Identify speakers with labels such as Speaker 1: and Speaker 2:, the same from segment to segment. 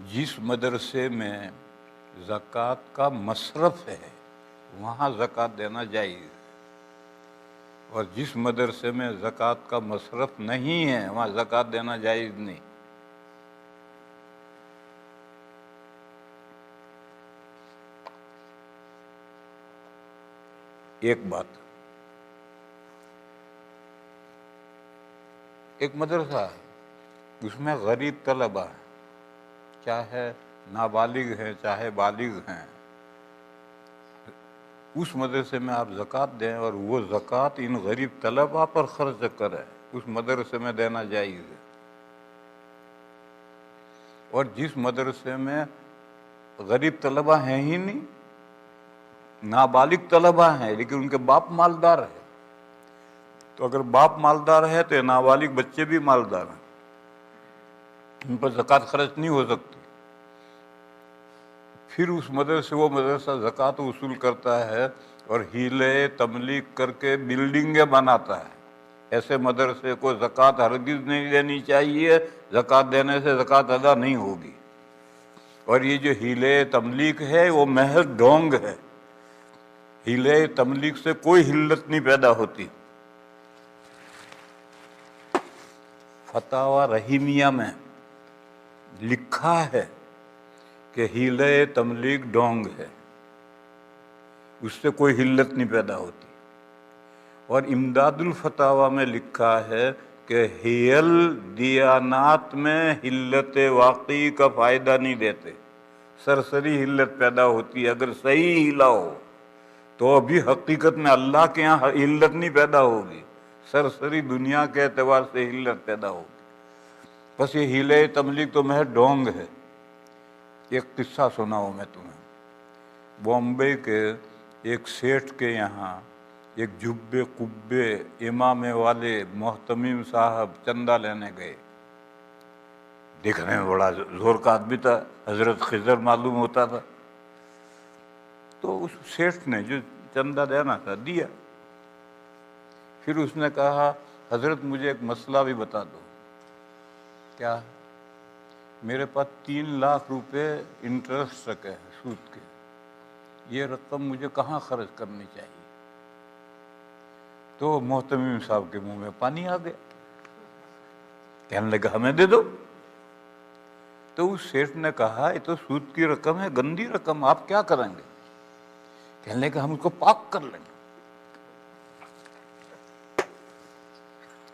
Speaker 1: जिस मदरसे में ज़कात का मसरफ़ है वहाँ ज़कात देना जायज़, और जिस मदरसे में ज़कात का मसरफ़ नहीं है वहाँ ज़कात देना जायज़ नहीं। एक बात, एक मदरसा है उसमें गरीब तलबा है, चाहे नाबालिग हैं चाहे बालिग हैं, उस मदरसे में आप ज़कात दें और वो ज़कात इन गरीब तलबा पर खर्च करें, उस मदरसे में देना जायज़ है। और जिस मदरसे में गरीब तलबा हैं ही नहीं, नाबालिग तलबा हैं लेकिन उनके बाप मालदार है, तो अगर बाप मालदार है तो नाबालिग बच्चे भी मालदार हैं, उन पर ज़कात खर्च नहीं हो सकती। फिर उस मदरसे वो मदरसा ज़कात वसूल करता है और हीले तमलीग करके बिल्डिंगें बनाता है। ऐसे मदरसे को ज़कात हरगिज़ नहीं देनी चाहिए, ज़कात देने से ज़कात अदा नहीं होगी। और ये जो हीले तमलीग है वो महज ढोंग है, हीले तमलीग से कोई हिल्लत नहीं पैदा होती। फतावा रहीमिया में लिखा है कि हीले तमलीग ढोंग है, उससे कोई हिल्लत नहीं पैदा होती। और इमदादुल फतावा में लिखा है कि हियल दियानात में हिल्लत वाकई का फ़ायदा नहीं देते, सरसरी हिल्लत पैदा होती है। अगर सही हिला हो तो अभी हकीकत में अल्लाह के यहाँ हिल्लत नहीं पैदा होगी, सरसरी दुनिया के एतबार से हिल्लत पैदा होगी। बस ये हीले तमलीग तो महज ढोंग है। एक किस्सा सुनाऊँ मैं तुम्हें। बॉम्बे के एक सेठ के यहाँ एक जुब्बे कुब्बे इमामे वाले मोहतमीम साहब चंदा लेने गए। देखने में बड़ा जोर का आदमी था, हजरत खिजर मालूम होता था। तो उस सेठ ने जो चंदा देना था दिया। फिर उसने कहा, हजरत मुझे एक मसला भी बता दो। क्या? मेरे पास 3 लाख रुपए इंटरेस्ट रखे हैं सूद के, ये रकम मुझे कहाँ खर्च करनी चाहिए? तो मोहतमीम साहब के मुंह में पानी आ गया, कहने लगा हमें दे दो। तो उस सेठ ने कहा ये तो सूद की रकम है, गंदी रकम, आप क्या करेंगे? कहने लगा हम उसको पाक कर लेंगे।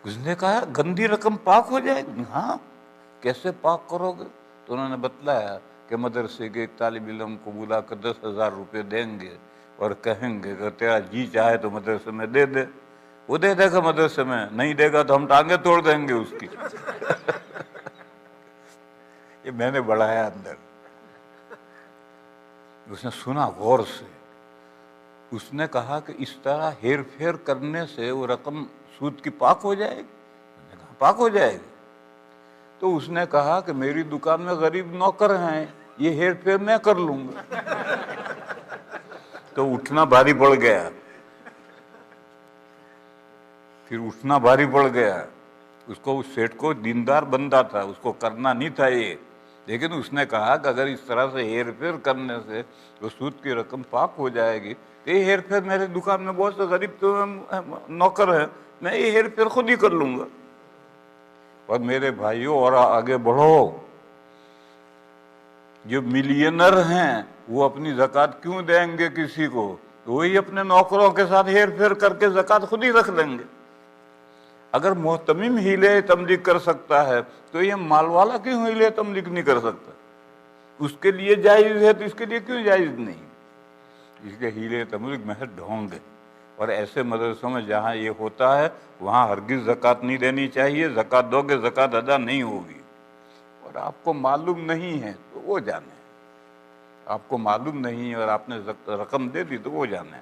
Speaker 1: उसने कहा गंदी रकम पाक हो जाएगी? हाँ, कैसे पाक करोगे? तो उन्होंने बतलाया कि मदरसे के एक तालिब इल्म को बुला कर 10,000 रुपये देंगे और कहेंगे कि तेरा जी चाहे तो मदरसे में दे दे। वो दे देगा मदरसे में, नहीं देगा तो हम टांगे तोड़ देंगे उसकी। ये मैंने बढ़ाया अंदर। उसने सुना गौर से, उसने कहा कि इस तरह हेर फेर करने से वो रकम सूद की पाक हो जाएगी? मैंने कहा पाक हो जाएगी। तो उसने कहा कि मेरी दुकान में गरीब नौकर हैं, ये हेर फेर मैं कर लूंगा। तो उठना भारी पड़ गया, फिर उठना भारी पड़ गया उसको। उस सेठ को दीनदार बंदा था, उसको करना नहीं था ये, लेकिन उसने कहा कि अगर इस तरह से हेर फेर करने से तो सूद की रकम पाक हो जाएगी, तो ये हेर फेर, मेरे दुकान में बहुत से गरीब तो नौकर हैं, मैं ये हेर फेर खुद ही कर लूंगा। और मेरे भाइयों और आगे बढ़ो, जो मिलियनर हैं वो अपनी ज़कात क्यों देंगे किसी को? तो वही अपने नौकरों के साथ हेर फेर करके ज़कात खुद ही रख लेंगे। अगर मोहतमीम हीले तमलीग कर सकता है तो ये मालवाला क्यों हीले तमलीग नहीं कर सकता? उसके लिए जायज़ है तो इसके लिए क्यों जायज़ नहीं? इसलिए हीले तमलीग महज ढोंग है। और ऐसे मदरसों में जहाँ ये होता है वहाँ हरगिज़ ज़कात नहीं देनी चाहिए। ज़कात दोगे ज़कात अदा नहीं होगी। और आपको मालूम नहीं है तो वो जाने, आपको मालूम नहीं है और आपने रकम दे दी तो वो जाने।